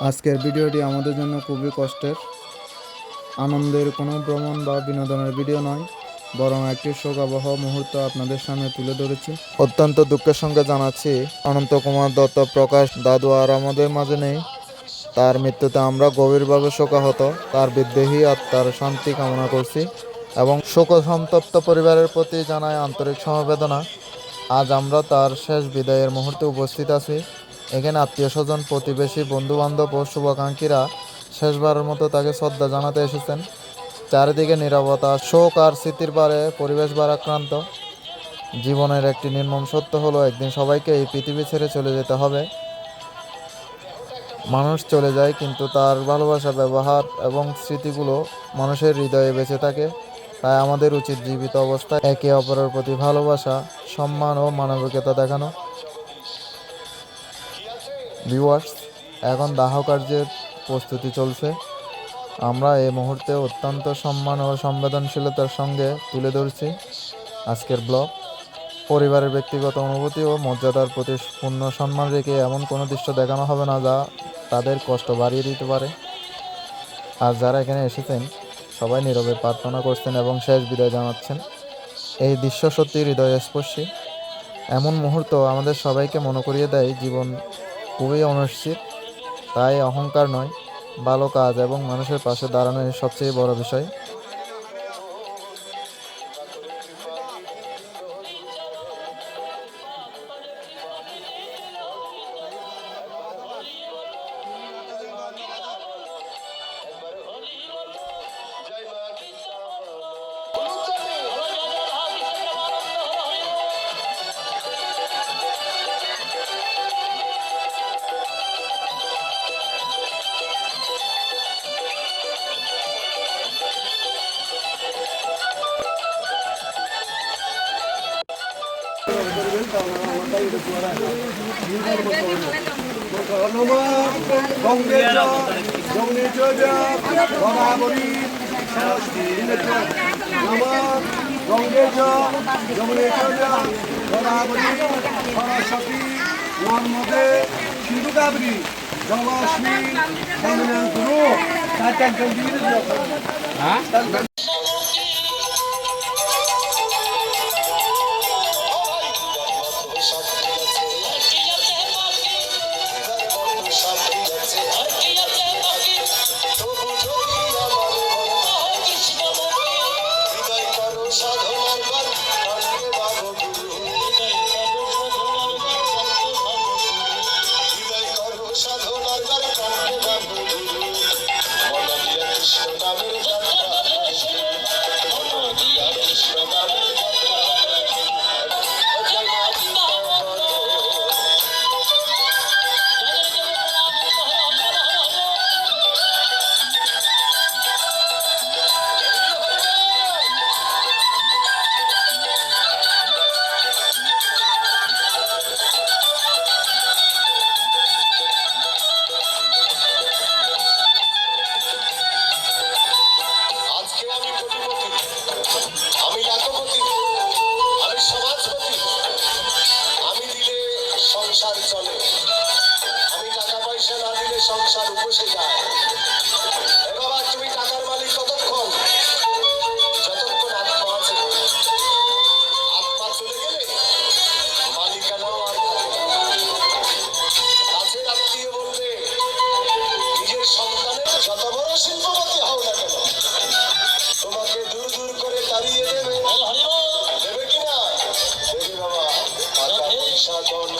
আজকের ভিডিওটি আমাদের জন্য খুবই কষ্টের। আনন্দের কোনো ভ্রমণ বা বিনোদনের ভিডিও নয়, বরং একটি শোকাবহ মুহূর্ত আপনাদের সামনে তুলে ধরেছি। অত্যন্ত দুঃখের সঙ্গে জানাচ্ছি, অনন্ত কুমার দত্ত প্রকাশ দাদু আর আমাদের মাঝে নেই। তার মৃত্যুতে আমরা গভীরভাবে শোকাহত। তার বিদেহী আত্মার শান্তি কামনা করছি এবং শোকসন্তপ্ত পরিবারের প্রতি জানাই আন্তরিক সমবেদনা। আজ আমরা তার শেষ বিদায়ের মুহূর্তে উপস্থিত আছি। এখানে আত্মীয় স্বজন, প্রতিবেশী, বন্ধুবান্ধব ও শুভাকাঙ্ক্ষীরা শেষবারের মতো তাকে শ্রদ্ধা জানাতে এসেছেন। চারিদিকে নীরবতা, শোক আর স্মৃতির ভারে পরিবেশ ভারাক্রান্ত। জীবনের একটি নির্মম সত্য হলো, একদিন সবাইকে এই পৃথিবী ছেড়ে চলে যেতে হবে। মানুষ চলে যায়, কিন্তু তার ভালোবাসা, ব্যবহার এবং স্মৃতিগুলো মানুষের হৃদয়ে বেঁচে থাকে। তাই আমাদের উচিত জীবিত অবস্থায় একে অপরের প্রতি ভালোবাসা, সম্মান ও মানবিকতা দেখানো। ভিউয়ার্স, এখন দাহ কার্যের প্রস্তুতি চলছে। আমরা এই মুহূর্তে অত্যন্ত সম্মান ও সংবেদনশীলতার সঙ্গে তুলে ধরছি আজকের ব্লগ। পরিবারের ব্যক্তিগত অনুভূতি ও মর্যাদার প্রতি পূর্ণ সম্মান রেখে এমন কোনো দৃশ্য দেখানো হবে না যা তাদের কষ্ট বাড়িয়ে দিতে পারে। আর যারা এখানে এসেছেন সবাই নীরবে প্রার্থনা করছেন এবং শেষ বিদায় জানাচ্ছেন। এই দৃশ্য সত্যি হৃদয়স্পর্শী। এমন মুহূর্ত আমাদের সবাইকে মনে করিয়ে দেয় জীবন খুবই অনিশ্চিত। তাই অহংকার নয়, ভালো কাজ এবং মানুষের পাশে দাঁড়ানোই সবচেয়ে বড় বিষয়। সরস্বতী নর্মদে সিন্ধু কাবেরী জলাশ্মী গুরু সংসার উপসে যায়। বাবা, তুমি টাকার মালিক কতক্ষণ? যতক্ষণ আত্মা আছে। আত্মা চলে গেলে মালিকানাও আর থাকে না। কাছের আত্মীয় বলবে, নিজের সন্তানের যত বড় শিল্পপতি হও না কেন, তোমাকে দূর দূর করে তাড়িয়ে দেবে। দেবে কিনা? দেবে বাবা। টাকা পয়সা ধন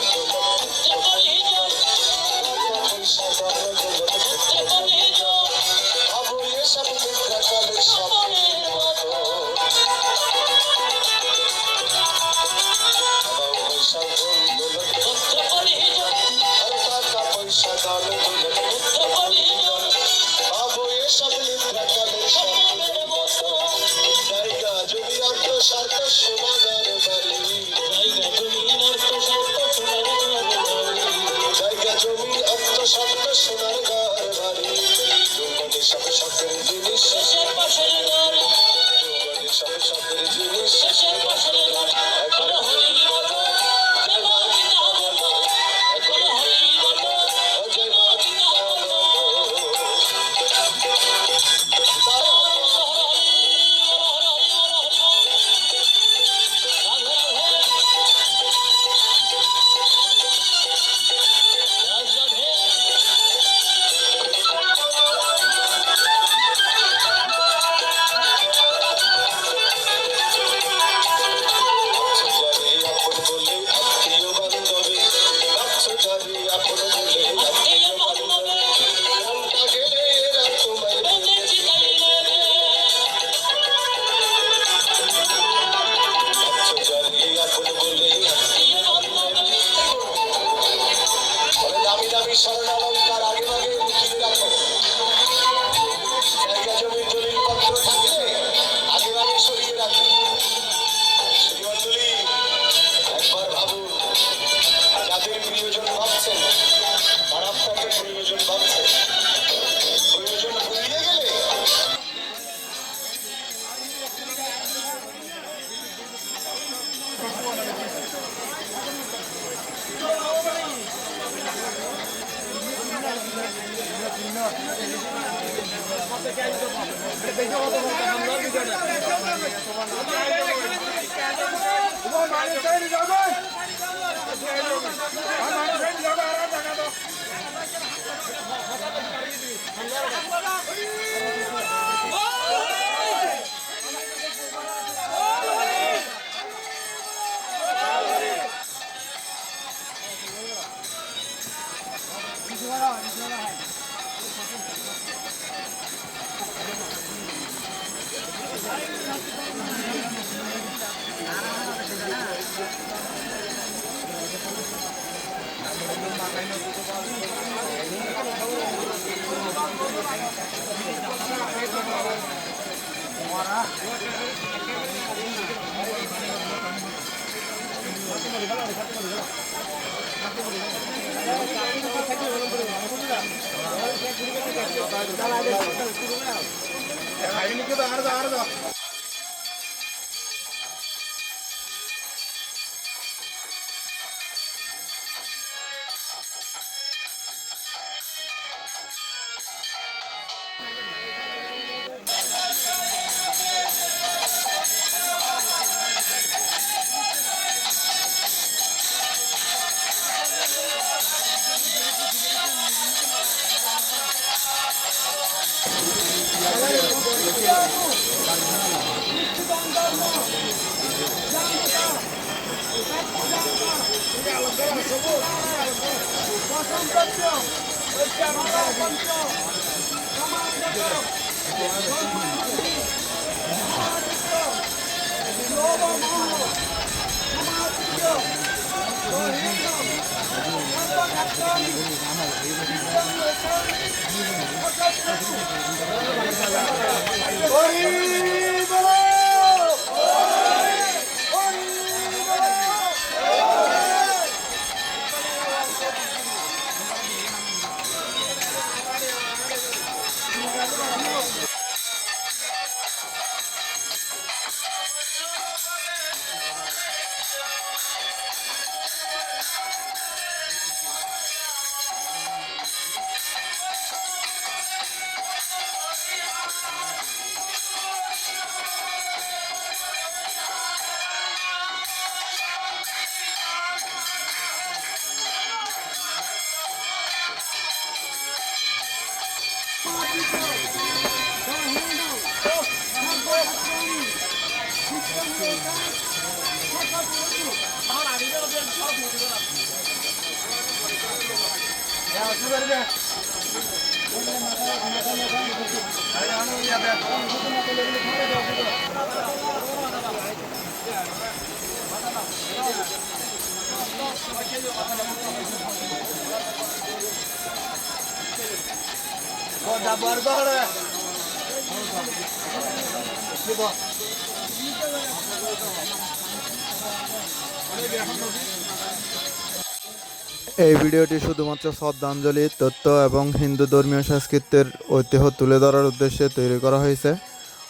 এই ভিডিওটি শুধুমাত্র শ্রদ্ধাঞ্জলি তথ্য এবং হিন্দু ধর্মীয় সংস্কৃতির ঐতিহ্য তুলে ধরার উদ্দেশ্যে তৈরি করা হয়েছে।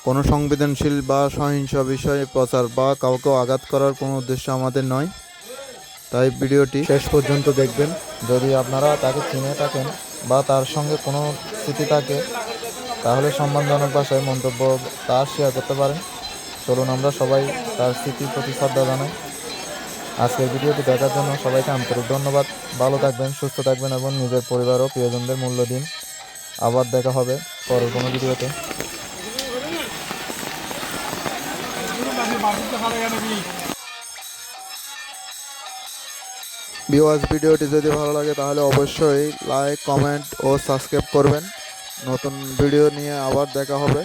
কোনো সংবেদনশীল বা সহিংস বিষয়ে প্রচার বা কাউকে আঘাত করার কোনো উদ্দেশ্য আমাদের নয়, তাই ভিডিওটি শেষ পর্যন্ত দেখবেন। যদি আপনারা তাকে চিনে থাকেন বা তার সঙ্গে কোনো স্মৃতি থাকে তাহলে সম্মানজনক ভাষায় মন্তব্য তা শেয়ার করতে পারেন। চলুন আমরা সবাই তার স্মৃতির প্রতি শ্রদ্ধা জানাই। আজকের ভিডিওটি দেখার জন্য সবাইকে আন্তরিক ধন্যবাদ। ভালো থাকবেন, সুস্থ থাকবেন এবং নিজের পরিবার ও প্রিয়জনদের মূল্য দিন। আবার দেখা হবে পরের কোনো ভিডিওতে। ভিউয়ার্স, ভিডিওটি যদি ভালো লাগে তাহলে অবশ্যই লাইক, কমেন্ট ও সাবস্ক্রাইব করবেন। নতুন ভিডিও নিয়ে আবার দেখা হবে।